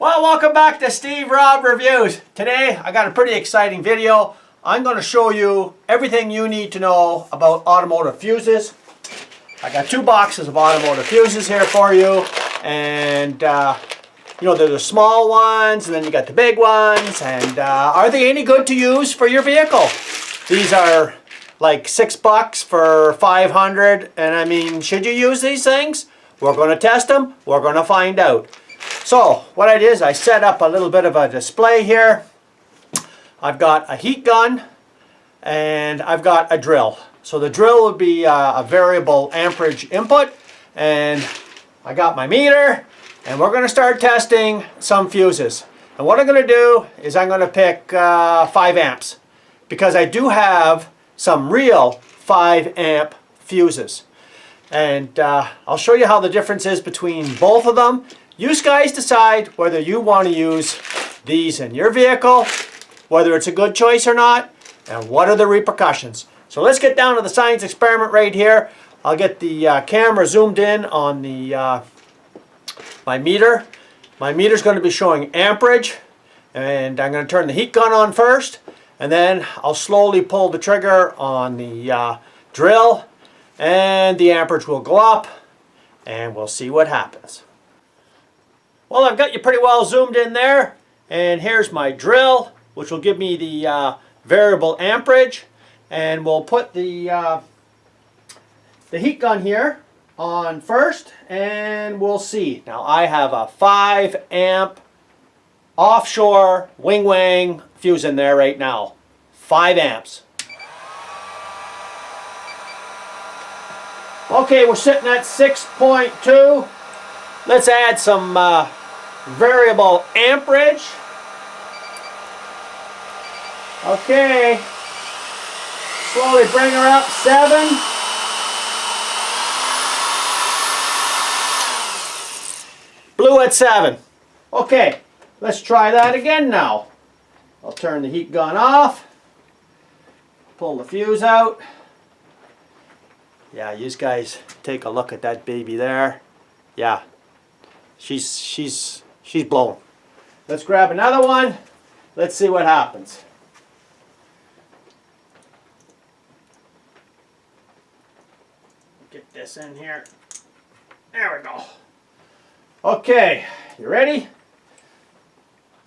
Well, welcome back to Steve Rob Reviews. Today I got a pretty exciting video. I'm going to show you everything you need to know about automotive fuses. I got two boxes of automotive fuses here for you, and you know, there's the small ones and then you got the big ones, and are they any good to use for your vehicle? These are like $6 for 500, and I mean, should you use these things? We're going to test them. We're going to find out. So what I did is I set up a little bit of a display here. I've got a heat gun and I've got a drill. So the drill would be a variable amperage input, and I got my meter, and we're going to start testing some fuses. And what I'm going to do is I'm going to pick 5 amps, because I do have some real 5 amp fuses. And I'll show you how the difference is between both of them. You guys decide whether you want to use these in your vehicle, whether it's a good choice or not, and what are the repercussions. So let's get down to the science experiment right here. I'll get the camera zoomed in on the my meter. My meter's going to be showing amperage, and I'm going to turn the heat gun on first, and then I'll slowly pull the trigger on the drill, and the amperage will go up, and we'll see what happens. Well, I've got you pretty well zoomed in there, and here's my drill, which will give me the variable amperage, and we'll put the heat gun here on first, and we'll see. Now I have a 5 amp offshore wing wang fuse in there right now. 5 amps. Okay, we're sitting at 6.2. Let's add some variable amperage. Okay, slowly bring her up. 7. Blue at 7. Okay, let's try that again now. I'll turn the heat gun off, pull the fuse out. Yeah, you guys take a look at that baby there. Yeah, she's blown. Let's grab another one. Let's see what happens. Get this in here. There we go. Okay, you ready?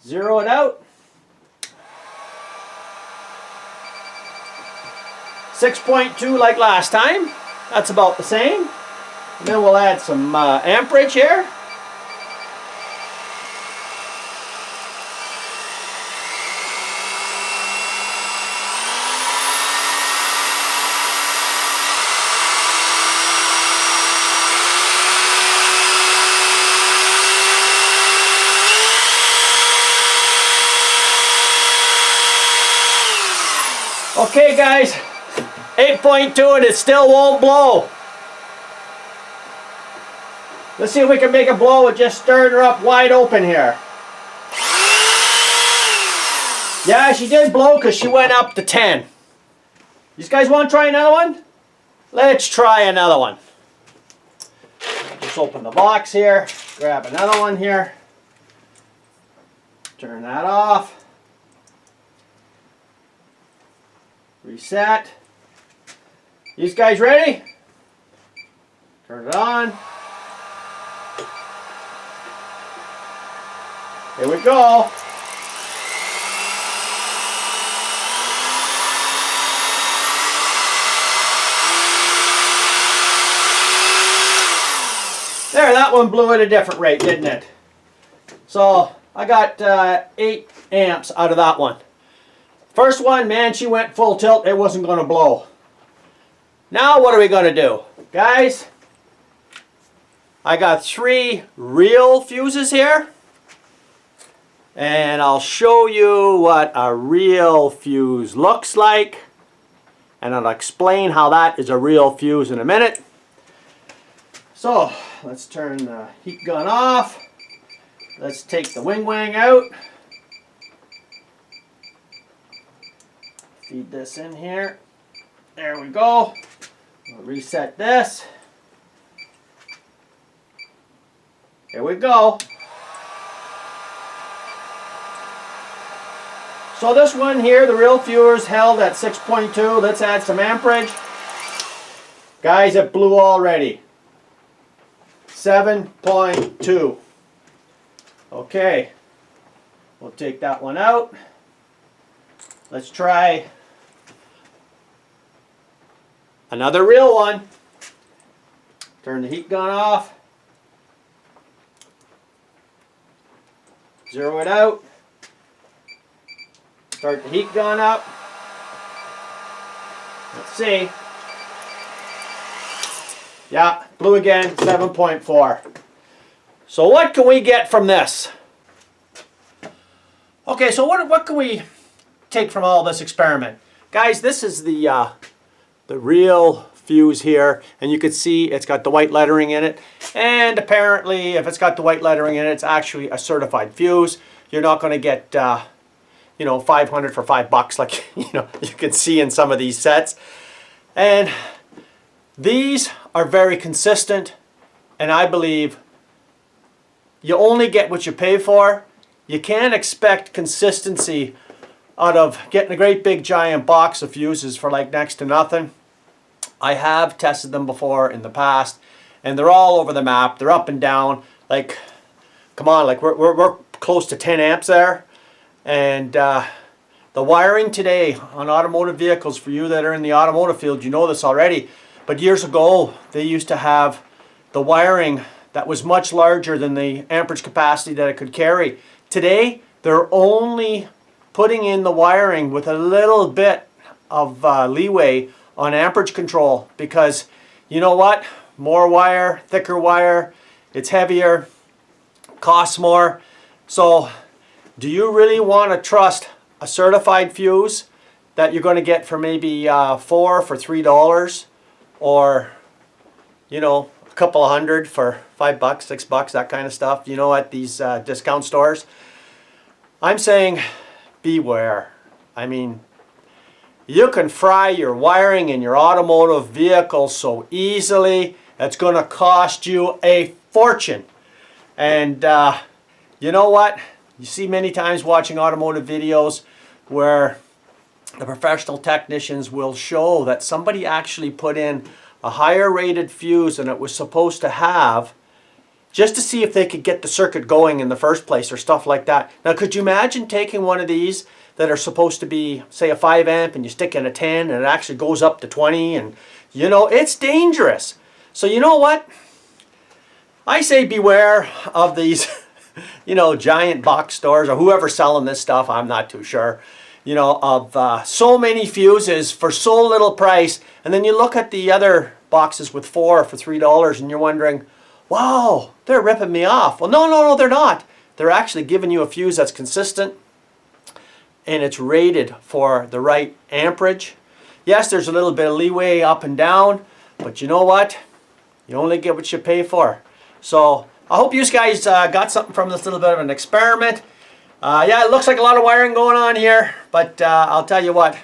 Zero it out. 6.2 like last time. That's about the same. And then we'll add some amperage here. Okay guys, 8.2 and it still won't blow. Let's see if we can make it blow with just stirring her up wide open here. Yeah, she did blow because she went up to 10. You guys want to try another one? Let's try another one. Just open the box here, grab another one here. Turn that off. Reset. You guys ready? Turn it on. Here we go. There, that one blew at a different rate, didn't it? So I got 8 amps out of that one. First one, man, she went full tilt. It wasn't going to blow. Now what are we going to do? Guys, I got 3 real fuses here. And I'll show you what a real fuse looks like. And I'll explain how that is a real fuse in a minute. So, let's turn the heat gun off. Let's take the wing wang out. Feed this in here. There we go. We'll reset this. Here we go. So this one here, the real fuse held at 6.2. Let's add some amperage. Guys, it blew already. 7.2. Okay, we'll take that one out. Let's try another real one. Turn the heat gun off. Zero it out. Start the heat gun up. Let's see. Yeah, blew again, 7.4. So what can we get from this? Okay, so what can we take from all this experiment? Guys, this is the real fuse here, and you can see it's got the white lettering in it, and apparently if it's got the white lettering in it, it's actually a certified fuse. You're not going to get you know, 500 for $5 like you can see in some of these sets. And these are very consistent, and I believe you only get what you pay for. You can't expect consistency out of getting a great big giant box of fuses for like next to nothing. I have tested them before in the past, and they're all over the map. They're up and down. Like, come on, like we're close to 10 amps there. And the wiring today on automotive vehicles, for you that are in the automotive field, you know this already. But years ago, they used to have the wiring that was much larger than the amperage capacity that it could carry. Today, they're only putting in the wiring with a little bit of leeway on amperage control, because you know what? More wire, thicker wire, it's heavier, costs more. So do you really want to trust a certified fuse that you're going to get for maybe for $3, or you know, a couple of hundred for $5, $6, that kind of stuff, you know, at these discount stores? I'm saying beware. I mean, you can fry your wiring in your automotive vehicle so easily, it's going to cost you a fortune. And you know what? You see many times watching automotive videos where the professional technicians will show that somebody actually put in a higher rated fuse than it was supposed to have, just to see if they could get the circuit going in the first place, or stuff like that. Now, could you imagine taking one of these that are supposed to be, say, a 5 amp, and you stick in a 10 and it actually goes up to 20, and you know, it's dangerous. So you know what? I say beware of these you know, giant box stores, or whoever's selling this stuff, I'm not too sure, you know, of so many fuses for so little price. And then you look at the other boxes with 4 for $3, and you're wondering, wow, they're ripping me off. Well, no, they're not. They're actually giving you a fuse that's consistent, and it's rated for the right amperage. Yes, there's a little bit of leeway up and down, but you know what? You only get what you pay for. So I hope you guys got something from this little bit of an experiment. Yeah, it looks like a lot of wiring going on here, but I'll tell you what,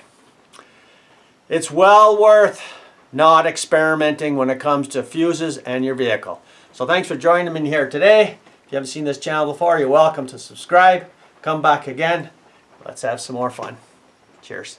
it's well worth not experimenting when it comes to fuses and your vehicle. So thanks for joining me here today. If you haven't seen this channel before, you're welcome to subscribe. Come back again. Let's have some more fun. Cheers.